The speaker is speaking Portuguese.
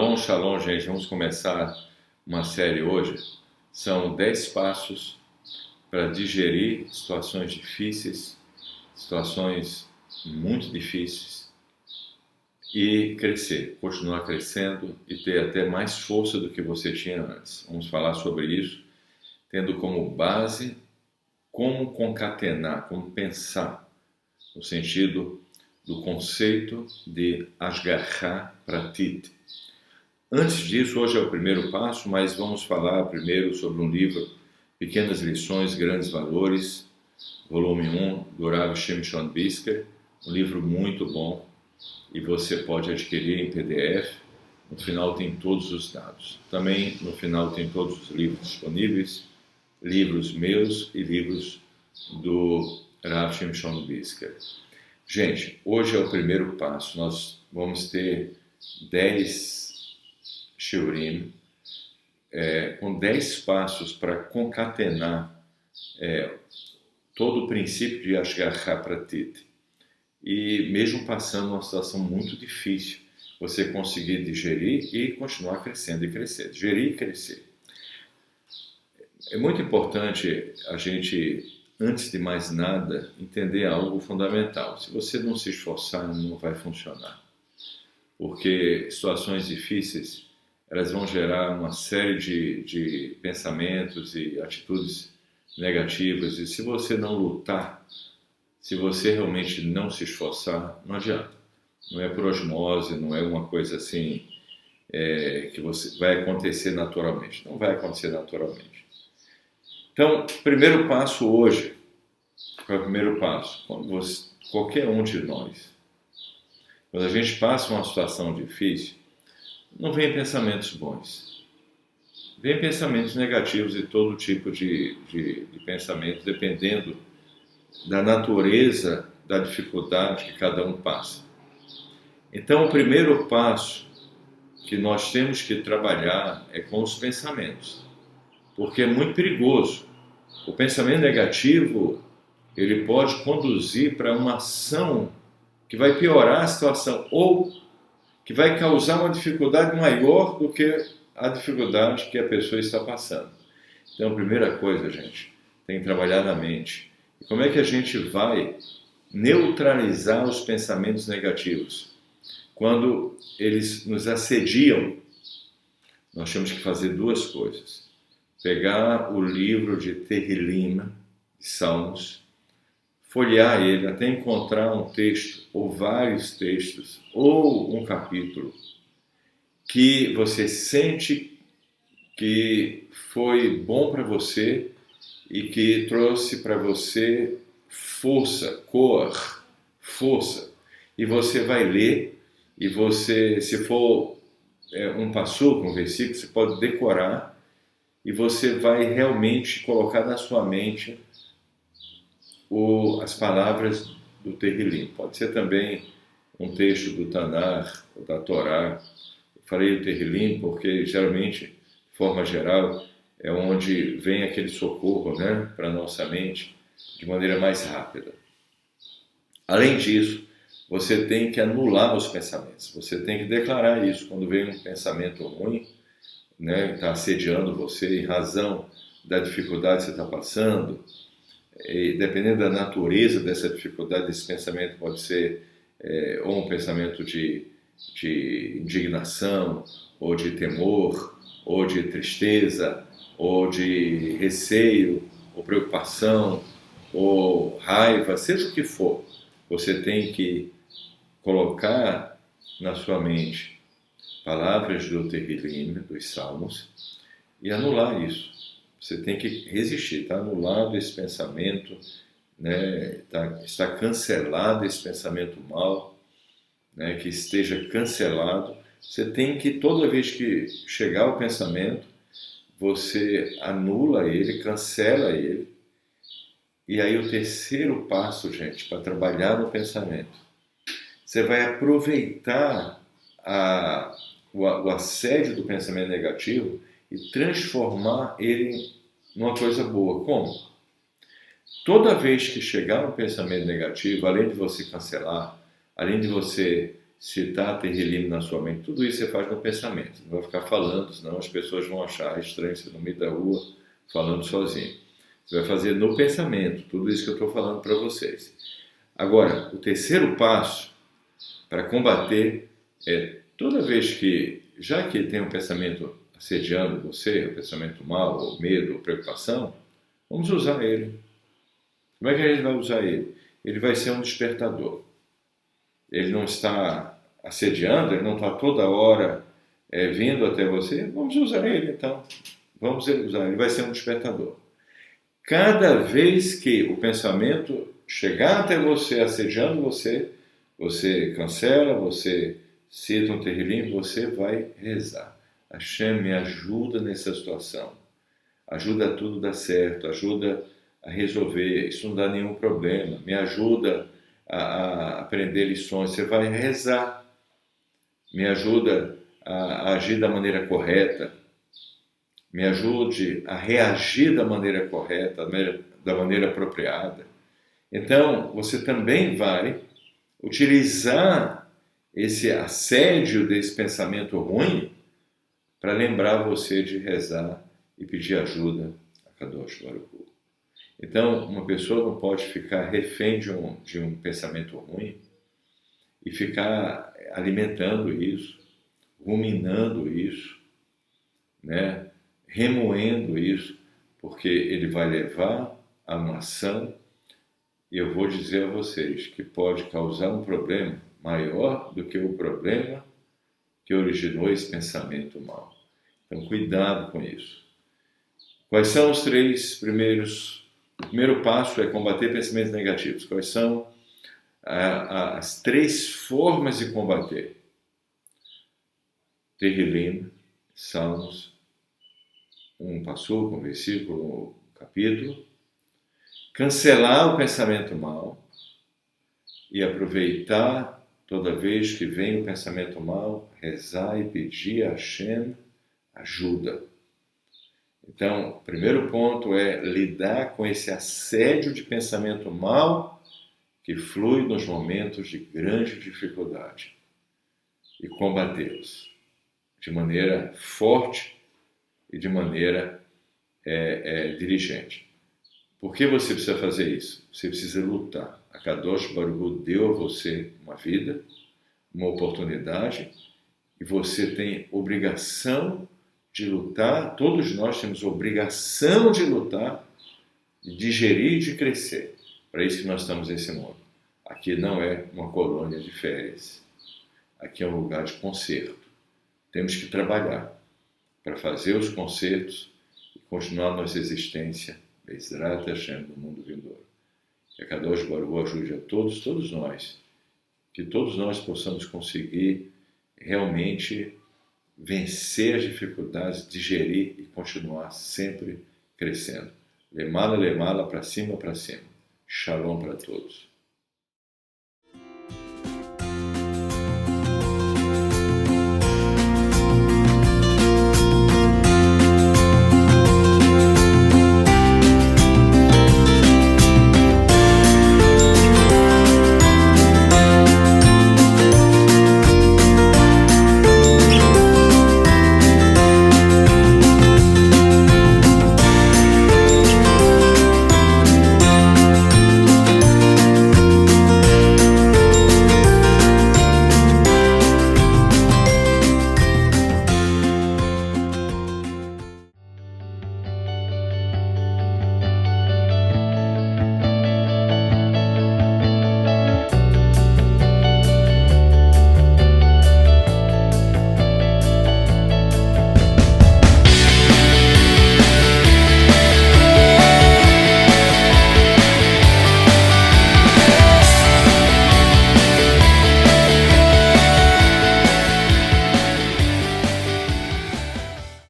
Shalom, shalom, gente. Vamos começar uma série hoje. São 10 passos para digerir situações difíceis, situações muito difíceis e crescer, continuar crescendo e ter até mais força do que você tinha antes. Vamos falar sobre isso, tendo como base como concatenar, como pensar, no sentido do conceito de Ashgaha Pratit. Antes disso, hoje é o primeiro passo, mas vamos falar primeiro sobre um livro, Pequenas Lições, Grandes Valores, volume 1, do Rav Shimshon Brisker, um livro muito bom e você pode adquirir em PDF. No final tem todos os dados. Também no final tem todos os livros disponíveis, livros meus e livros do Rav Shimshon Brisker. Gente, hoje é o primeiro passo. Nós vamos ter 10 shiurim, com 10 passos para concatenar todo o princípio de Ashgaha Pratit. E mesmo passando uma situação muito difícil, você conseguir digerir e continuar crescendo e crescer. Digerir e crescer. É muito importante a gente, antes de mais nada, entender algo fundamental. Se você não se esforçar, não vai funcionar. Porque situações difíceis, elas vão gerar uma série de pensamentos e atitudes negativas. E se você não lutar, se você realmente não se esforçar, não adianta. Não é por osmose, não é uma coisa assim que vai acontecer naturalmente. Não vai acontecer naturalmente. Então, primeiro passo hoje, qual é o primeiro passo? Qualquer um de nós, quando a gente passa uma situação difícil, não vem pensamentos bons. Vem pensamentos negativos e todo tipo de pensamento, dependendo da natureza da dificuldade que cada um passa. Então, o primeiro passo que nós temos que trabalhar é com os pensamentos, porque é muito perigoso. O pensamento negativo, ele pode conduzir para uma ação que vai piorar a situação ou que vai causar uma dificuldade maior do que a dificuldade que a pessoa está passando. Então, a primeira coisa, gente, tem que trabalhar na mente. E como é que a gente vai neutralizar os pensamentos negativos? Quando eles nos assediam, nós temos que fazer duas coisas. Pegar o livro de Tehillim, de Salmos, folhear ele até encontrar um texto, ou vários textos, ou um capítulo, que você sente que foi bom para você e que trouxe para você força, força. E você vai ler, e você, se for um passuco, um versículo, você pode decorar, e você vai realmente colocar na sua mente as palavras do Tehillim. Pode ser também um texto do Tanar, ou da Torá. Eu falei o Tehillim porque, geralmente, de forma geral, é onde vem aquele socorro, né, para a nossa mente de maneira mais rápida. Além disso, você tem que anular os pensamentos. Você tem que declarar isso. Quando vem um pensamento ruim, né, está assediando você em razão da dificuldade que você está passando, e dependendo da natureza dessa dificuldade, esse pensamento pode ser ou um pensamento de indignação, ou de temor, ou de tristeza, ou de receio, ou preocupação, ou raiva, seja o que for, você tem que colocar na sua mente palavras do Tehillim, dos Salmos, e anular isso. Você tem que resistir, está anulado esse pensamento, né? Está cancelado esse pensamento mal, né? Que esteja cancelado. Você tem que, toda vez que chegar o pensamento, você anula ele, cancela ele. E aí o terceiro passo, gente, para trabalhar no pensamento, você vai aproveitar o assédio do pensamento negativo e transformar ele numa coisa boa. Como? Toda vez que chegar um pensamento negativo, além de você cancelar, além de você citar Terrilim na sua mente. Tudo isso você faz no pensamento. Não vai ficar falando, senão as pessoas vão achar estranho você no meio da rua falando sozinho. Você vai fazer no pensamento, tudo isso que eu estou falando para vocês. Agora, o terceiro passo para combater é toda vez que, já que tem um pensamento assediando você, um pensamento mau, ou medo, ou preocupação, vamos usar ele. Como é que a gente vai usar ele? Ele vai ser um despertador. Ele não está assediando, ele não está toda hora vindo até você. Vamos usar ele então. Vamos usar, ele vai ser um despertador. Cada vez que o pensamento chegar até você, assediando você, você cancela, você cita um Terrilim, você vai rezar. Hashem, me ajuda nessa situação. Ajuda a tudo dar certo, ajuda a resolver, isso não dá nenhum problema. Me ajuda a aprender lições. Você vai rezar. Me ajuda a agir da maneira correta. Me ajude a reagir da maneira correta, da maneira apropriada. Então, você também vai utilizar esse assédio desse pensamento ruim para lembrar você de rezar e pedir ajuda a Kadosh Baruch Hu. Então, uma pessoa não pode ficar refém de um pensamento ruim e ficar alimentando isso, ruminando isso, né? Remoendo isso, porque ele vai levar a uma ação, e eu vou dizer a vocês que pode causar um problema maior do que o problema que originou esse pensamento mau. Então, cuidado com isso. Quais são os três primeiros? O primeiro passo é combater pensamentos negativos. Quais são as três formas de combater? Terrilim, Salmos, um passo, um versículo, um capítulo. Cancelar o pensamento mau e aproveitar toda vez que vem o pensamento mau, rezar e pedir a Hashem ajuda. Então, o primeiro ponto é lidar com esse assédio de pensamento mau que flui nos momentos de grande dificuldade e combatê-los de maneira forte e de maneira diligente. Por que você precisa fazer isso? Você precisa lutar. A Kadosh Baruch Hu deu a você uma vida, uma oportunidade, e você tem obrigação de lutar. Todos nós temos obrigação de lutar, de digerir e de crescer. Para isso que nós estamos nesse mundo. Aqui não é uma colônia de férias. Aqui é um lugar de concerto. Temos que trabalhar para fazer os concertos e continuar nossa existência, Bezrat Hashem, no mundo vindouro. Que a Kadosh Baruch Hu ajude a todos nós, que todos nós possamos conseguir realmente vencer as dificuldades, digerir e continuar sempre crescendo. Lemala, lemala, para cima, para cima. Shalom para todos.